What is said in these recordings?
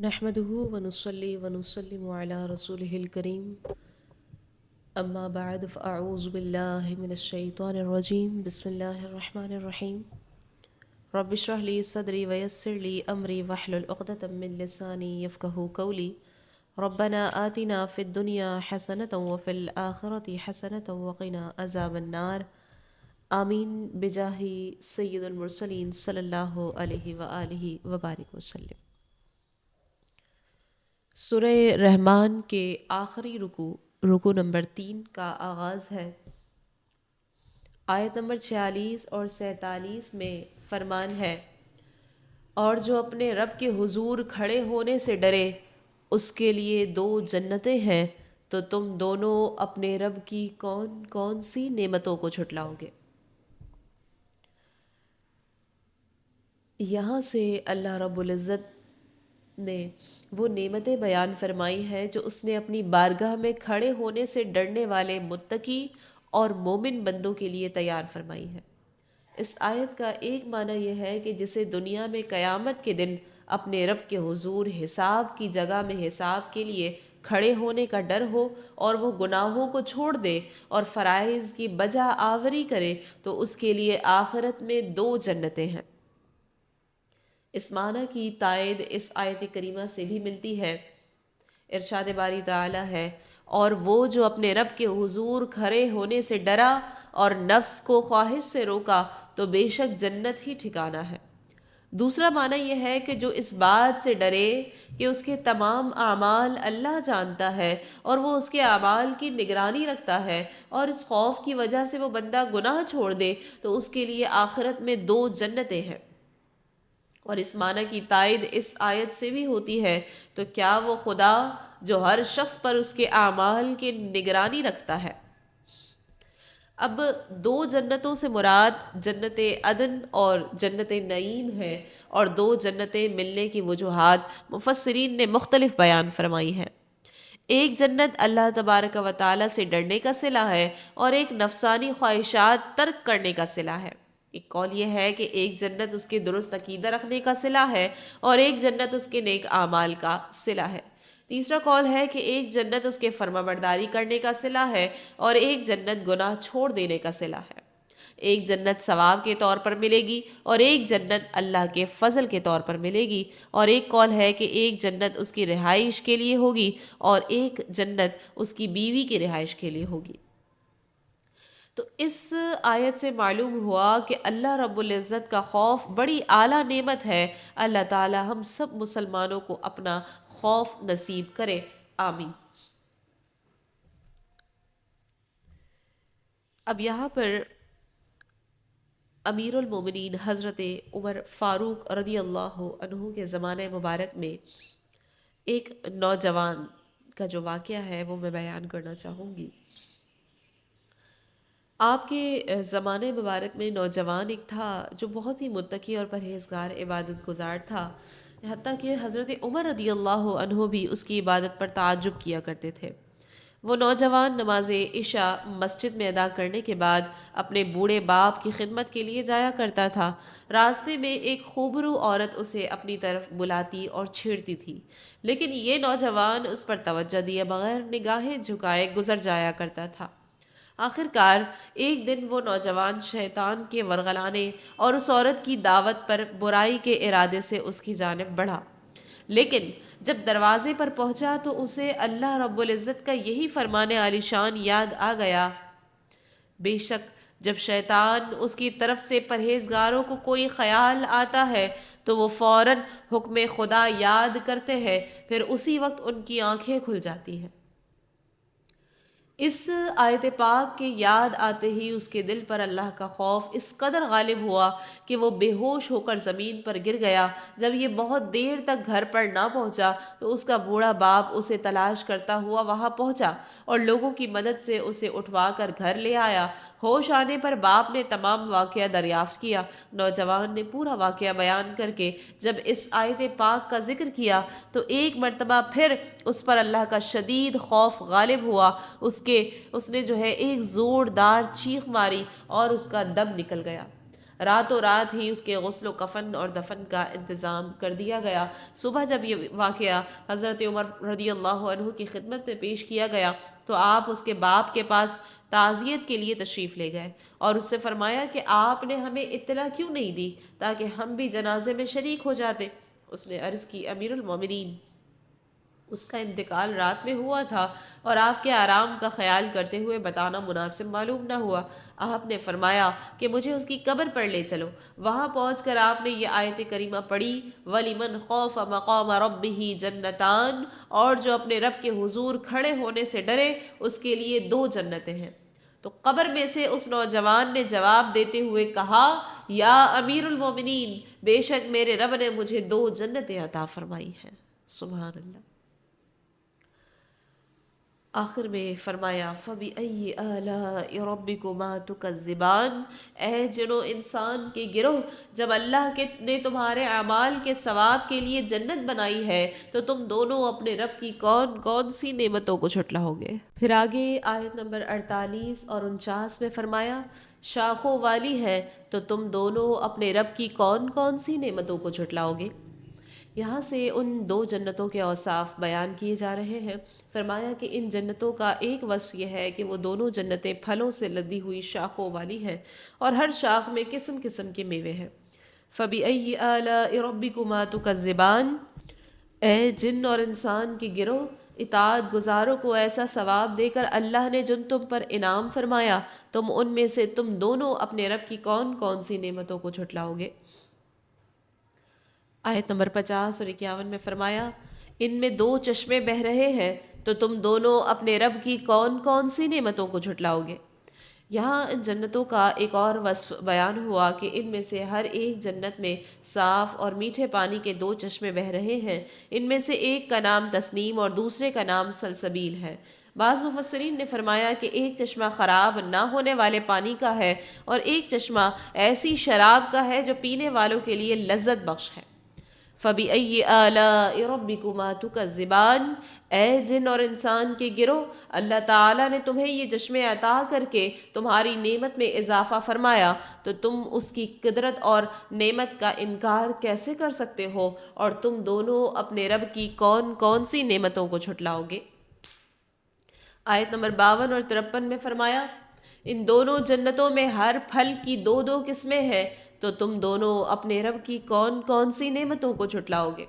نحمده ونصلي ونسلم على رسوله الكريم أما بعد فأعوذ بالله من الشيطان الرجيم بسم الله الرحمن الرحيم رب اشرح لي صدري ويسر لي أمري واحلل عقدة من لساني يفقهوا قولي ربنا آتنا في الدنيا حسنة وفي الآخرة حسنة وقنا عذاب النار آمين بجاه سيد المرسلين صلى الله عليه وآله وبارك وسلم۔ سورہ رحمان کے آخری رکوع نمبر 3 کا آغاز ہے۔ آیت نمبر 46 اور 47 میں فرمان ہے، اور جو اپنے رب کے حضور کھڑے ہونے سے ڈرے اس کے لیے 2 جنتیں ہیں، تو تم دونوں اپنے رب کی کون کون سی نعمتوں کو جھٹلاؤ گے۔ یہاں سے اللہ رب العزت نے وہ نعمتیں بیان فرمائی ہیں جو اس نے اپنی بارگاہ میں کھڑے ہونے سے ڈرنے والے متقی اور مومن بندوں کے لیے تیار فرمائی ہے۔ اس آیت کا ایک معنی یہ ہے کہ جسے دنیا میں قیامت کے دن اپنے رب کے حضور حساب کی جگہ میں حساب کے لیے کھڑے ہونے کا ڈر ہو اور وہ گناہوں کو چھوڑ دے اور فرائض کی بجا آوری کرے، تو اس کے لیے آخرت میں 2 جنتیں ہیں۔ اس معنی کی تائید اس آیت کریمہ سے بھی ملتی ہے۔ ارشاد باری تعالی ہے، اور وہ جو اپنے رب کے حضور کھڑے ہونے سے ڈرا اور نفس کو خواہش سے روکا تو بے شک جنت ہی ٹھکانہ ہے۔ دوسرا معنی یہ ہے کہ جو اس بات سے ڈرے کہ اس کے تمام اعمال اللہ جانتا ہے اور وہ اس کے اعمال کی نگرانی رکھتا ہے، اور اس خوف کی وجہ سے وہ بندہ گناہ چھوڑ دے تو اس کے لیے آخرت میں 2 جنتیں ہیں۔ اور اس معنی کی تائید اس آیت سے بھی ہوتی ہے، تو کیا وہ خدا جو ہر شخص پر اس کے اعمال کی نگرانی رکھتا ہے۔ اب 2 جنتوں سے مراد جنت عدن اور جنت نعیم ہے، اور 2 جنتیں ملنے کی وجوہات مفسرین نے مختلف بیان فرمائی ہیں۔ ایک جنت اللہ تبارک و تعالی سے ڈرنے کا صلہ ہے، اور ایک نفسانی خواہشات ترک کرنے کا صلہ ہے۔ ایک قول یہ ہے کہ ایک جنت اس کے درست عقیدہ رکھنے کا صلہ ہے، اور ایک جنت اس کے نیک اعمال کا صلہ ہے۔ تیسرا قول ہے کہ ایک جنت اس کے فرما برداری کرنے کا صلہ ہے، اور ایک جنت گناہ چھوڑ دینے کا صلہ ہے۔ ایک جنت ثواب کے طور پر ملے گی، اور ایک جنت اللہ کے فضل کے طور پر ملے گی، اور ایک قول ہے کہ ایک جنت اس کی رہائش کے لیے ہوگی، اور ایک جنت اس کی بیوی کی رہائش کے لیے ہوگی۔ تو اس آیت سے معلوم ہوا کہ اللہ رب العزت کا خوف بڑی اعلیٰ نعمت ہے۔ اللہ تعالی ہم سب مسلمانوں کو اپنا خوف نصیب کرے، آمین۔ اب یہاں پر امیر المومنین حضرت عمر فاروق رضی اللہ عنہ کے زمانہ مبارک میں ایک نوجوان کا جو واقعہ ہے وہ میں بیان کرنا چاہوں گی۔ آپ کے زمانے مبارک میں نوجوان ایک تھا جو بہت ہی متقی اور پرہیزگار عبادت گزار تھا، حتیٰ کہ حضرت عمر رضی اللہ عنہ بھی اس کی عبادت پر تعجب کیا کرتے تھے۔ وہ نوجوان نماز عشاء مسجد میں ادا کرنے کے بعد اپنے بوڑھے باپ کی خدمت کے لیے جایا کرتا تھا۔ راستے میں ایک خوبرو عورت اسے اپنی طرف بلاتی اور چھیڑتی تھی، لیکن یہ نوجوان اس پر توجہ دیے بغیر نگاہیں جھکائے گزر جایا کرتا تھا۔ آخرکار ایک دن وہ نوجوان شیطان کے ورغلانے اور اس عورت کی دعوت پر برائی کے ارادے سے اس کی جانب بڑھا، لیکن جب دروازے پر پہنچا تو اسے اللہ رب العزت کا یہی فرمان عالی شان یاد آ گیا۔ بے شک جب شیطان اس کی طرف سے پرہیزگاروں کو کوئی خیال آتا ہے تو وہ فوراً حکم خدا یاد کرتے ہیں، پھر اسی وقت ان کی آنکھیں کھل جاتی ہیں۔ اس آیت پاک کے یاد آتے ہی اس کے دل پر اللہ کا خوف اس قدر غالب ہوا کہ وہ بے ہوش ہو کر زمین پر گر گیا۔ جب یہ بہت دیر تک گھر پر نہ پہنچا تو اس کا بوڑھا باپ اسے تلاش کرتا ہوا وہاں پہنچا اور لوگوں کی مدد سے اسے اٹھوا کر گھر لے آیا۔ ہوش آنے پر باپ نے تمام واقعہ دریافت کیا۔ نوجوان نے پورا واقعہ بیان کر کے جب اس آیت پاک کا ذکر کیا تو ایک مرتبہ پھر اس پر اللہ کا شدید خوف غالب ہوا۔ اس نے ایک زوردار چیخ ماری اور اس کا دم نکل گیا۔ راتوں رات ہی اس کے غسل و کفن اور دفن کا انتظام کر دیا گیا۔ صبح جب یہ واقعہ حضرت عمر رضی اللہ عنہ کی خدمت میں پیش کیا گیا تو آپ اس کے باپ کے پاس تعزیت کے لیے تشریف لے گئے اور اس سے فرمایا کہ آپ نے ہمیں اطلاع کیوں نہیں دی تاکہ ہم بھی جنازے میں شریک ہو جاتے۔ اس نے عرض کی امیر المومنین، اس کا انتقال رات میں ہوا تھا اور آپ کے آرام کا خیال کرتے ہوئے بتانا مناسب معلوم نہ ہوا۔ آپ نے فرمایا کہ مجھے اس کی قبر پر لے چلو۔ وہاں پہنچ کر آپ نے یہ آیت کریمہ پڑھی، وَلِمَنْ خَافَ مَقَامَ رَبِّهِ جَنَّتَانِ، اور جو اپنے رب کے حضور کھڑے ہونے سے ڈرے اس کے لیے 2 جنتیں ہیں۔ تو قبر میں سے اس نوجوان نے جواب دیتے ہوئے کہا، یا امیر المومنین، بے شک میرے رب نے مجھے 2 جنتیں عطا فرمائی ہیں۔ سبحان اللہ۔ آخر میں فرمایا، فَبِأَيِّ آلَاءِ رَبِّكُمَا تُكَذِّبَانِ، اے جن و انسان کے گروہ، جب اللہ نے تمہارے اعمال کے ثواب کے لیے جنت بنائی ہے تو تم دونوں اپنے رب کی کون کون سی نعمتوں کو جھٹلاؤ گے؟ پھر آگے آیت نمبر 48 اور 49 میں فرمایا، شاخوں والی ہے تو تم دونوں اپنے رب کی کون کون سی نعمتوں کو جھٹلاؤ گے؟ یہاں سے ان 2 جنتوں کے اوصاف بیان کیے جا رہے ہیں۔ فرمایا کہ ان جنتوں کا ایک وصف یہ ہے کہ وہ دونوں جنتیں پھلوں سے لدی ہوئی شاخوں والی ہیں اور ہر شاخ میں قسم قسم کے میوے ہیں۔ فَبِأَيِّ آلَاءِ رَبِّكُمَا تُكَذِّبَانِ، اے جن اور انسان کے گروہ، اطاعت گزاروں کو ایسا ثواب دے کر اللہ نے جن تم پر انعام فرمایا، تم ان میں سے تم دونوں اپنے رب کی کون کون سی نعمتوں کو جھٹلاؤ گے؟ آیت نمبر 50 اور 51 میں فرمایا، ان میں 2 چشمے بہہ رہے ہیں تو تم دونوں اپنے رب کی کون کون سی نعمتوں کو جھٹلاؤ گے؟ یہاں ان جنتوں کا ایک اور وصف بیان ہوا کہ ان میں سے ہر ایک جنت میں صاف اور میٹھے پانی کے 2 چشمے بہہ رہے ہیں۔ ان میں سے ایک کا نام تسنیم اور دوسرے کا نام سلسبیل ہے۔ بعض مفسرین نے فرمایا کہ ایک چشمہ خراب نہ ہونے والے پانی کا ہے اور ایک چشمہ ایسی شراب کا ہے جو پینے والوں کے لیے لذت بخش ہے۔ فَبِأَيِّ آلَاءِ رَبِّكُمَا تُكَذِّبَانِ، اے جن اور انسان کے گروہ، اللہ تعالیٰ نے تمہیں یہ چشمے عطا کر کے تمہاری نعمت میں اضافہ فرمایا تو تم اس کی قدرت اور نعمت کا انکار کیسے کر سکتے ہو، اور تم دونوں اپنے رب کی کون کون سی نعمتوں کو جھٹلاؤ گے؟ آیت نمبر 52 اور 53 میں فرمایا، ان دونوں جنتوں میں ہر پھل کی 2 قسمیں ہیں تو تم دونوں اپنے رب کی کون کون سی نعمتوں کو جھٹلاؤ گے؟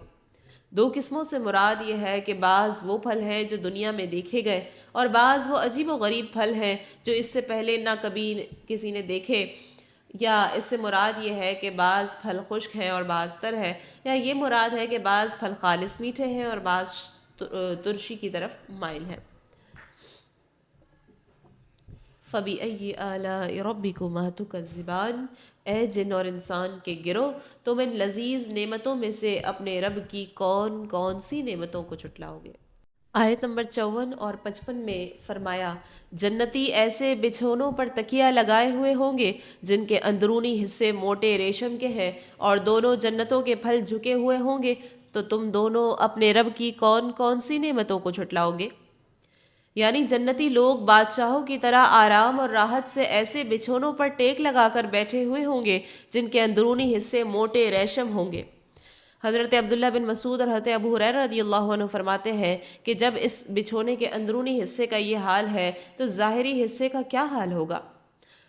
2 قسموں سے مراد یہ ہے کہ بعض وہ پھل ہیں جو دنیا میں دیکھے گئے اور بعض وہ عجیب و غریب پھل ہیں جو اس سے پہلے نہ کبھی کسی نے دیکھے، یا اس سے مراد یہ ہے کہ بعض پھل خشک ہیں اور بعض تر ہے، یا یہ مراد ہے کہ بعض پھل خالص میٹھے ہیں اور بعض ترشی کی طرف مائل ہیں۔ فَبِأَيِّ آلَاءِ رَبِّكُمَا تُكَذِّبَانِ، اے جن اور انسان کے گروہ، تم ان لذیذ نعمتوں میں سے اپنے رب کی کون کون سی نعمتوں کو جھٹلاؤ گے؟ آیت نمبر 54 اور 55 میں فرمایا، جنتی ایسے بچھونوں پر تکیہ لگائے ہوئے ہوں گے جن کے اندرونی حصے موٹے ریشم کے ہیں اور دونوں جنتوں کے پھل جھکے ہوئے ہوں گے تو تم دونوں اپنے رب کی کون کون سی نعمتوں کو جھٹلاؤ گے؟ یعنی جنتی لوگ بادشاہوں کی طرح آرام اور راحت سے ایسے بچھونوں پر ٹیک لگا کر بیٹھے ہوئے ہوں گے جن کے اندرونی حصے موٹے ریشم ہوں گے۔ حضرت عبداللہ بن مسعود اور حضرت ابو ہریرہ رضی اللہ عنہ فرماتے ہیں کہ جب اس بچھونے کے اندرونی حصے کا یہ حال ہے تو ظاہری حصے کا کیا حال ہوگا؟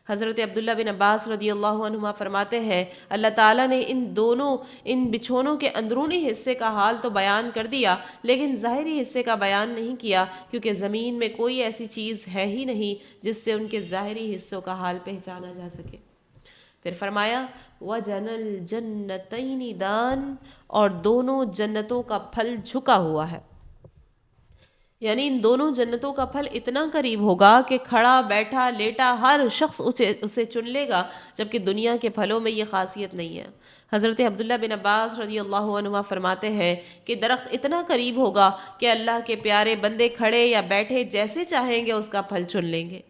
حضرت عبداللہ بن عباس رضی اللہ عنہما فرماتے ہیں، اللہ تعالیٰ نے ان بچھونوں کے اندرونی حصے کا حال تو بیان کر دیا لیکن ظاہری حصے کا بیان نہیں کیا، کیونکہ زمین میں کوئی ایسی چیز ہے ہی نہیں جس سے ان کے ظاہری حصوں کا حال پہچانا جا سکے۔ پھر فرمایا، وَجَنَى الْجَنَّتَيْنِ دَانٍ، اور دونوں جنتوں کا پھل جھکا ہوا ہے، یعنی ان دونوں جنتوں کا پھل اتنا قریب ہوگا کہ کھڑا بیٹھا لیٹا ہر شخص اسے چن لے گا، جبکہ دنیا کے پھلوں میں یہ خاصیت نہیں ہے۔ حضرت عبداللہ بن عباس رضی اللہ عنہ فرماتے ہیں کہ درخت اتنا قریب ہوگا کہ اللہ کے پیارے بندے کھڑے یا بیٹھے جیسے چاہیں گے اس کا پھل چن لیں گے۔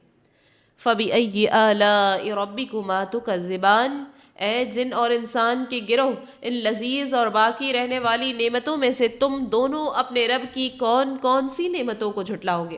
فَبِأَيِّ آلَاءِ رَبِّكُمَا تُكَذِّبَانِ، اے جن اور انسان کے گروہ، ان لذیذ اور باقی رہنے والی نعمتوں میں سے تم دونوں اپنے رب کی کون کون سی نعمتوں کو جھٹلاؤ گے؟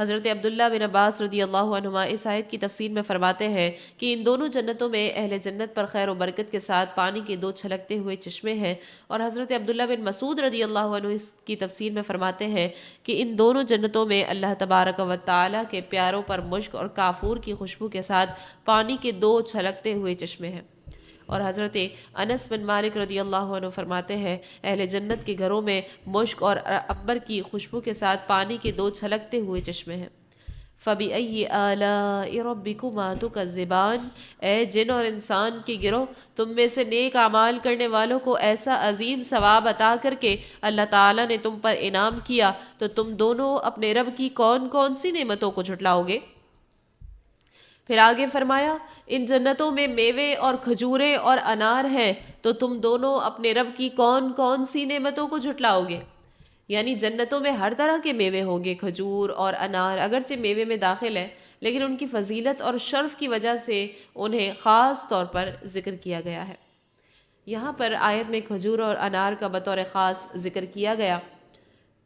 حضرت عبداللہ بن عباس رضی اللہ عنہما اس آیت کی تفسیر میں فرماتے ہیں کہ ان دونوں جنتوں میں اہل جنت پر خیر و برکت کے ساتھ پانی کے دو چھلکتے ہوئے چشمے ہیں، اور حضرت عبداللہ بن مسعود رضی اللہ عنہ اس کی تفسیر میں فرماتے ہیں کہ ان دونوں جنتوں میں اللہ تبارک و تعالیٰ کے پیاروں پر مشک اور کافور کی خوشبو کے ساتھ پانی کے دو چھلکتے ہوئے چشمے ہیں۔ اور حضرت انس بن مالک رضی اللہ عنہ فرماتے ہیں اہل جنت کے گھروں میں مشک اور عنبر کی خوشبو کے ساتھ پانی کے دو چھلکتے ہوئے چشمے ہیں۔ فَبِأَيِّ آلَاءِ رَبِّكُمَا تُكَذِّبَانِ، اے جن اور انسان کے گروہ، تم میں سے نیک اعمال کرنے والوں کو ایسا عظیم ثواب عطا کر کے اللہ تعالیٰ نے تم پر انعام کیا، تو تم دونوں اپنے رب کی کون کون سی نعمتوں کو جھٹلاؤ گے؟ پھر آگے فرمایا ان جنتوں میں میوے اور کھجوریں اور انار ہیں، تو تم دونوں اپنے رب کی کون کون سی نعمتوں کو جھٹلاؤ گے؟ یعنی جنتوں میں ہر طرح کے میوے ہوں گے، کھجور اور انار اگرچہ میوے میں داخل ہے، لیکن ان کی فضیلت اور شرف کی وجہ سے انہیں خاص طور پر ذکر کیا گیا ہے۔ یہاں پر آیت میں کھجور اور انار کا بطور خاص ذکر کیا گیا،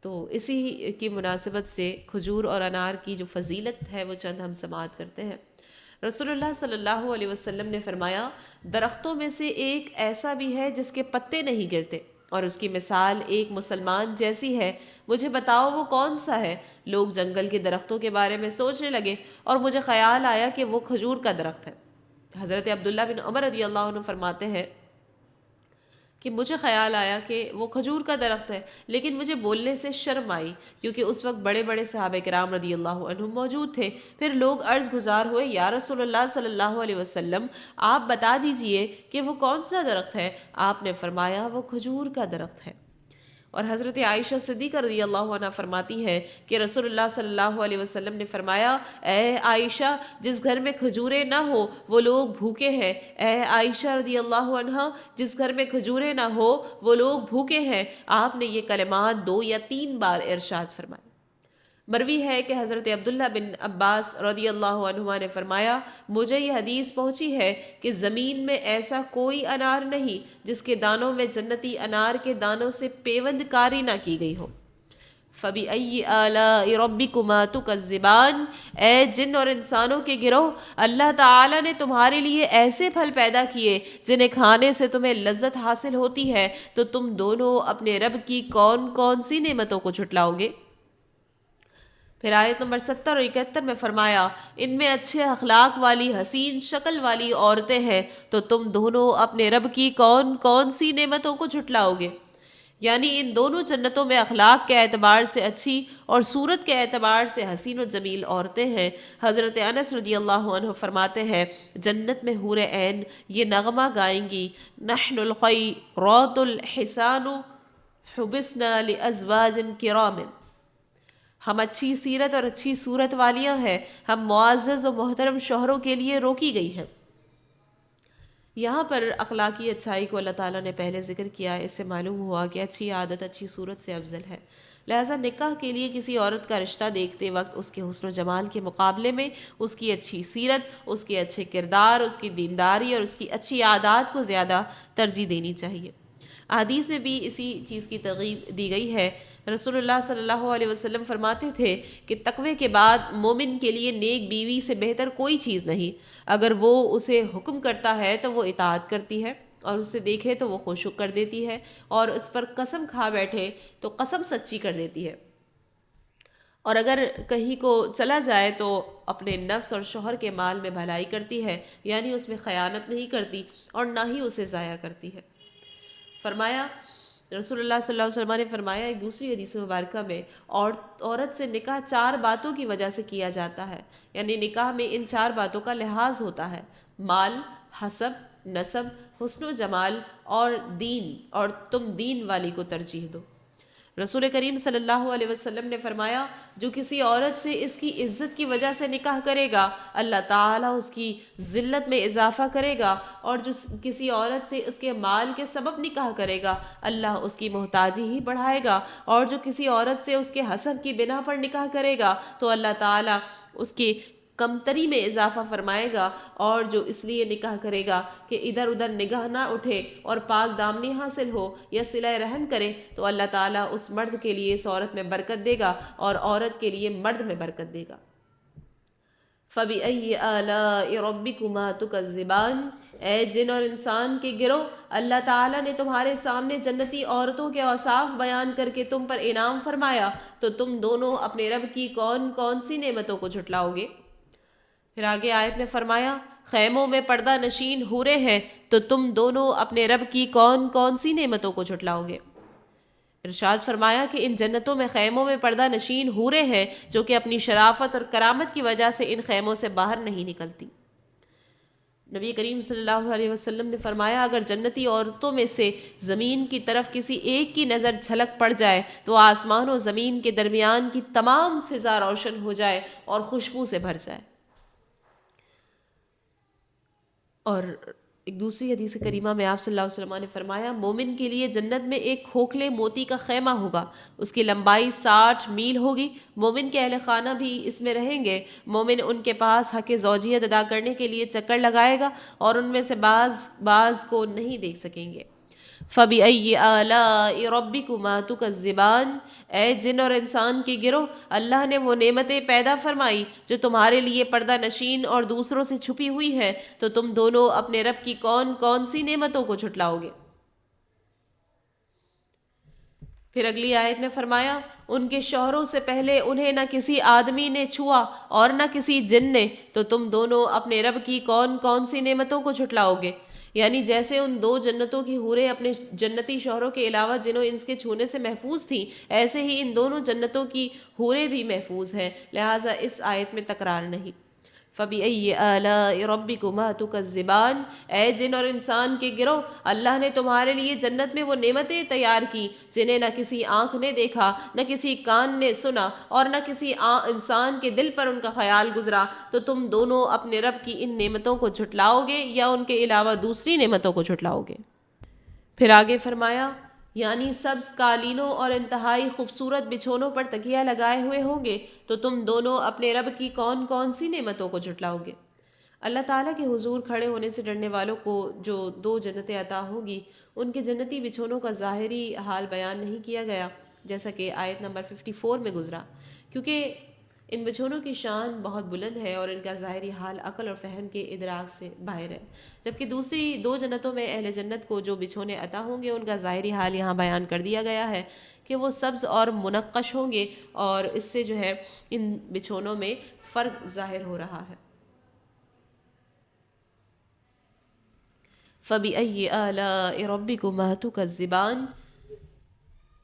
تو اسی کی مناسبت سے کھجور اور انار کی جو فضیلت ہے وہ چند ہم سماعت کرتے ہیں۔ رسول اللہ صلی اللہ علیہ وسلم نے فرمایا درختوں میں سے ایک ایسا بھی ہے جس کے پتے نہیں گرتے، اور اس کی مثال ایک مسلمان جیسی ہے، مجھے بتاؤ وہ کون سا ہے؟ لوگ جنگل کے درختوں کے بارے میں سوچنے لگے اور مجھے خیال آیا کہ وہ کھجور کا درخت ہے۔ حضرت عبداللہ بن عمر رضی اللہ عنہ فرماتے ہیں کہ مجھے خیال آیا کہ وہ کھجور کا درخت ہے، لیکن مجھے بولنے سے شرم آئی کیونکہ اس وقت بڑے بڑے صحابہ کرام رضی اللہ عنہم موجود تھے۔ پھر لوگ عرض گزار ہوئے یا رسول اللہ صلی اللہ علیہ وسلم آپ بتا دیجئے کہ وہ کون سا درخت ہے؟ آپ نے فرمایا وہ کھجور کا درخت ہے۔ اور حضرت عائشہ صدیقہ رضی اللہ عنہ فرماتی ہے کہ رسول اللہ صلی اللہ علیہ وسلم نے فرمایا اے عائشہ جس گھر میں کھجوریں نہ ہو وہ لوگ بھوکے ہیں، اے عائشہ رضی اللہ عنہ جس گھر میں کھجوریں نہ ہو وہ لوگ بھوکے ہیں۔ آپ نے یہ کلمات 2 یا 3 بار ارشاد فرمائے۔ مروی ہے کہ حضرت عبداللہ بن عباس رضی اللہ عنہما نے فرمایا مجھے یہ حدیث پہنچی ہے کہ زمین میں ایسا کوئی انار نہیں جس کے دانوں میں جنتی انار کے دانوں سے پیوند کاری نہ کی گئی ہو۔ فَبِأَيِّ آلَاءِ رَبِّكُمَا تُكَذِّبَانِ، اے جن اور انسانوں کے گروہ، اللہ تعالیٰ نے تمہارے لیے ایسے پھل پیدا کیے جنہیں کھانے سے تمہیں لذت حاصل ہوتی ہے، تو تم دونوں اپنے رب کی کون کون سی نعمتوں کو جھٹلاؤ گے؟ پھر آیت نمبر 70 اور 71 میں فرمایا ان میں اچھے اخلاق والی حسین شکل والی عورتیں ہیں، تو تم دونوں اپنے رب کی کون کون سی نعمتوں کو جھٹلاؤ گے؟ یعنی ان دونوں جنتوں میں اخلاق کے اعتبار سے اچھی اور صورت کے اعتبار سے حسین و جمیل عورتیں ہیں۔ حضرت انس رضی اللہ عنہ فرماتے ہیں جنت میں حور عین یہ نغمہ گائیں گی نحن الخیرات الحسان حبسنا لازواج کرام، ہم اچھی سیرت اور اچھی صورت والیاں ہیں، ہم معزز و محترم شوہروں کے لیے روکی گئی ہیں۔ یہاں پر اخلاقی اچھائی کو اللہ تعالیٰ نے پہلے ذکر کیا، اس سے معلوم ہوا کہ اچھی عادت اچھی صورت سے افضل ہے، لہٰذا نکاح کے لیے کسی عورت کا رشتہ دیکھتے وقت اس کے حسن و جمال کے مقابلے میں اس کی اچھی سیرت، اس کے اچھے کردار، اس کی دینداری اور اس کی اچھی عادات کو زیادہ ترجیح دینی چاہیے۔ احادیث میں بھی اسی چیز کی ترغیب دی گئی ہے۔ رسول اللہ صلی اللہ علیہ وسلم فرماتے تھے کہ تقوی کے بعد مومن کے لیے نیک بیوی سے بہتر کوئی چیز نہیں، اگر وہ اسے حکم کرتا ہے تو وہ اطاعت کرتی ہے، اور اسے دیکھے تو وہ خشوع کر دیتی ہے، اور اس پر قسم کھا بیٹھے تو قسم سچی کر دیتی ہے، اور اگر کہیں کو چلا جائے تو اپنے نفس اور شوہر کے مال میں بھلائی کرتی ہے، یعنی اس میں خیانت نہیں کرتی اور نہ ہی اسے ضائع کرتی ہے۔ فرمایا رسول اللہ صلی اللہ علیہ وسلم نے فرمایا ایک دوسری حدیث مبارکہ میں عورت سے نکاح 4 باتوں کی وجہ سے کیا جاتا ہے، یعنی نکاح میں ان 4 باتوں کا لحاظ ہوتا ہے: مال، حسب، نسب، حسن و جمال اور دین، اور تم دین والی کو ترجیح دو۔ رسول کریم صلی اللہ علیہ وسلم نے فرمایا جو کسی عورت سے اس کی عزت کی وجہ سے نکاح کرے گا اللہ تعالیٰ اس کی ذلت میں اضافہ کرے گا، اور جو کسی عورت سے اس کے مال کے سبب نکاح کرے گا اللہ اس کی محتاجی ہی بڑھائے گا، اور جو کسی عورت سے اس کے حسب کی بنا پر نکاح کرے گا تو اللہ تعالیٰ اس کی کمتری میں اضافہ فرمائے گا، اور جو اس لیے نکاح کرے گا کہ ادھر ادھر نگاہ نہ اٹھے اور پاک دامنی حاصل ہو یا صلہ رحم کرے، تو اللہ تعالیٰ اس مرد کے لیے اس عورت میں برکت دے گا اور عورت کے لیے مرد میں برکت دے گا۔ فَبِأَيِّ آلَاءِ رَبِّكُمَا تُكَذِّبَانِ، اے جن اور انسان کے گروہ، اللہ تعالیٰ نے تمہارے سامنے جنتی عورتوں کے اوصاف بیان کر کے تم پر انعام فرمایا، تو تم دونوں اپنے رب کی کون کون سی نعمتوں کو جھٹلاؤ گے؟ پھر آگے آیت میں فرمایا خیموں میں پردہ نشین حوریں ہیں، تو تم دونوں اپنے رب کی کون کون سی نعمتوں کو جھٹلاؤ گے؟ ارشاد فرمایا کہ ان جنتوں میں خیموں میں پردہ نشین حوریں ہیں جو کہ اپنی شرافت اور کرامت کی وجہ سے ان خیموں سے باہر نہیں نکلتی۔ نبی کریم صلی اللہ علیہ وسلم نے فرمایا اگر جنتی عورتوں میں سے زمین کی طرف کسی ایک کی نظر جھلک پڑ جائے تو آسمان و زمین کے درمیان کی تمام فضا روشن ہو جائے اور خوشبو سے بھر جائے۔ اور ایک دوسری حدیث کریمہ میں آپ صلی اللہ علیہ وسلم نے فرمایا مومن کے لیے جنت میں ایک کھوکھلے موتی کا خیمہ ہوگا، اس کی لمبائی 60 میل ہوگی، مومن کے اہل خانہ بھی اس میں رہیں گے، مومن ان کے پاس حق زوجیت ادا کرنے کے لیے چکر لگائے گا اور ان میں سے بعض کو نہیں دیکھ سکیں گے۔ فَبِأَيِّ آلَاءِ رَبِّكُمَا تُكَذِّبَانِ، اے جن اور انسان کے گروہ، اللہ نے وہ نعمتیں پیدا فرمائی جو تمہارے لیے پردہ نشین اور دوسروں سے چھپی ہوئی ہے، تو تم دونوں اپنے رب کی کون کون سی نعمتوں کو جھٹلاؤ گے؟ پھر اگلی آیت میں فرمایا ان کے شوہروں سے پہلے انہیں نہ کسی آدمی نے چھوا اور نہ کسی جن نے، تو تم دونوں اپنے رب کی کون کون سی نعمتوں کو جھٹلاؤ گے؟ یعنی جیسے ان دو جنتوں کی حوریں اپنے جنتی شوہروں کے علاوہ جنوں انس کے چھونے سے محفوظ تھیں، ایسے ہی ان دونوں جنتوں کی حوریں بھی محفوظ ہیں، لہٰذا اس آیت میں تکرار نہیں۔ فَبِأَيِّ آلَاءِ رَبِّكُمَا تُكَذِّبَانِ، اے جن اور انسان کے گروہ، اللہ نے تمہارے لیے جنت میں وہ نعمتیں تیار کی جنہیں نہ کسی آنکھ نے دیکھا، نہ کسی کان نے سنا اور نہ کسی انسان کے دل پر ان کا خیال گزرا، تو تم دونوں اپنے رب کی ان نعمتوں کو جھٹلاؤ گے یا ان کے علاوہ دوسری نعمتوں کو جھٹلاؤ گے؟ پھر آگے فرمایا یعنی سبز قالینوں اور انتہائی خوبصورت بچھونوں پر تکیہ لگائے ہوئے ہوں گے، تو تم دونوں اپنے رب کی کون کون سی نعمتوں کو جھٹلاؤ گے؟ اللہ تعالیٰ کے حضور کھڑے ہونے سے ڈرنے والوں کو جو 2 جنتیں عطا ہوں گی، ان کے جنتی بچھونوں کا ظاہری حال بیان نہیں کیا گیا جیسا کہ آیت نمبر 54 میں گزرا، کیونکہ ان بچھونوں کی شان بہت بلند ہے اور ان کا ظاہری حال عقل اور فہم کے ادراک سے باہر ہے، جبکہ دوسری 2 جنتوں میں اہل جنت کو جو بچھونے عطا ہوں گے ان کا ظاہری حال یہاں بیان کر دیا گیا ہے کہ وہ سبز اور منقش ہوں گے، اور اس سے جو ہے ان بچھونوں میں فرق ظاہر ہو رہا ہے۔ فَبِأَيِّ آلَاءِ رَبِّكُمَا تُكَذِّبَانِ،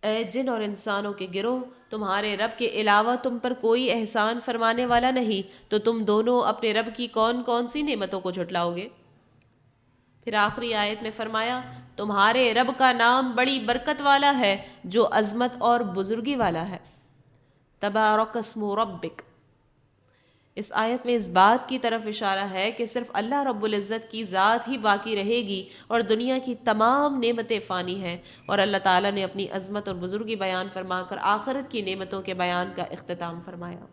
اے جن اور انسانوں کے گروہ، تمہارے رب کے علاوہ تم پر کوئی احسان فرمانے والا نہیں، تو تم دونوں اپنے رب کی کون کون سی نعمتوں کو جھٹلاؤ گے؟ پھر آخری آیت میں فرمایا تمہارے رب کا نام بڑی برکت والا ہے جو عظمت اور بزرگی والا ہے۔ تبارک اسم ربک، اس آیت میں اس بات کی طرف اشارہ ہے کہ صرف اللہ رب العزت کی ذات ہی باقی رہے گی اور دنیا کی تمام نعمتیں فانی ہیں، اور اللہ تعالیٰ نے اپنی عظمت اور بزرگی بیان فرما کر آخرت کی نعمتوں کے بیان کا اختتام فرمایا۔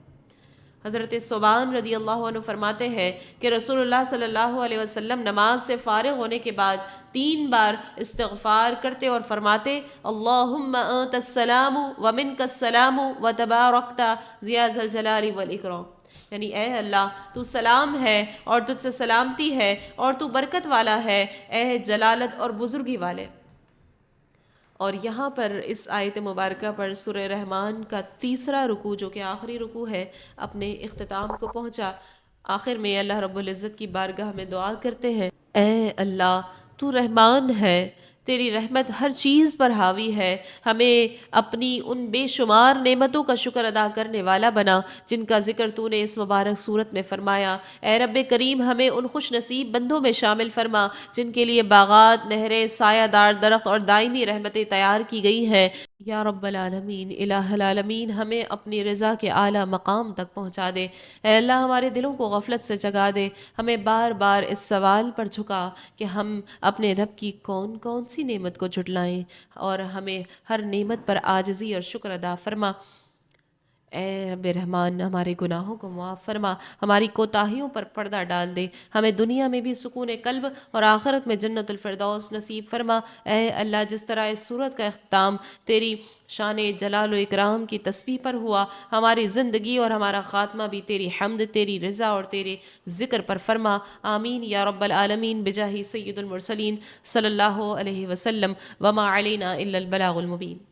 حضرت ثوبان رضی اللہ عنہ فرماتے ہیں کہ رسول اللہ صلی اللہ علیہ وسلم نماز سے فارغ ہونے کے بعد 3 بار استغفار کرتے اور فرماتے اللہم انت السلام ومنک السلام وتبارکت ذی ذی الجلال والاکرام، یعنی اے اللہ تو سلام ہے اور تجھ سے سلامتی ہے اور تو برکت والا ہے، اے جلالت اور بزرگی والے۔ اور یہاں پر اس آیت مبارکہ پر سورہ رحمان کا 3 رکوع جو کہ آخری رکوع ہے اپنے اختتام کو پہنچا۔ آخر میں اللہ رب العزت کی بارگاہ میں دعا کرتے ہیں اے اللہ تو رحمان ہے، تیری رحمت ہر چیز پر حاوی ہے، ہمیں اپنی ان بے شمار نعمتوں کا شکر ادا کرنے والا بنا جن کا ذکر تو نے اس مبارک صورت میں فرمایا۔ اے رب کریم ہمیں ان خوش نصیب بندوں میں شامل فرما جن کے لیے باغات، نہریں، سایہ دار درخت اور دائمی رحمتیں تیار کی گئی ہیں۔ یا رب العالمین، الہ العالمین، ہمیں اپنی رضا کے اعلیٰ مقام تک پہنچا دے۔ اے اللہ ہمارے دلوں کو غفلت سے جگا دے، ہمیں بار بار اس سوال پر جھکا کہ ہم اپنے رب کی کون کون سی نعمت کو جھٹلائیں، اور ہمیں ہر نعمت پر عاجزی اور شکر ادا فرما۔ اے رب رحمان ہمارے گناہوں کو معاف فرما، ہماری کوتاہیوں پر پردہ ڈال دے، ہمیں دنیا میں بھی سکون قلب اور آخرت میں جنت الفردوس نصیب فرما۔ اے اللہ، جس طرح اس صورت کا اختتام تیری شان جلال و اکرام کی تسبیح پر ہوا، ہماری زندگی اور ہمارا خاتمہ بھی تیری حمد، تیری رضا اور تیرے ذکر پر فرما۔ آمین یا رب العالمین بجاہ سید المرسلین صلی اللہ علیہ وسلم۔ وما علینا الا البلاغ المبین۔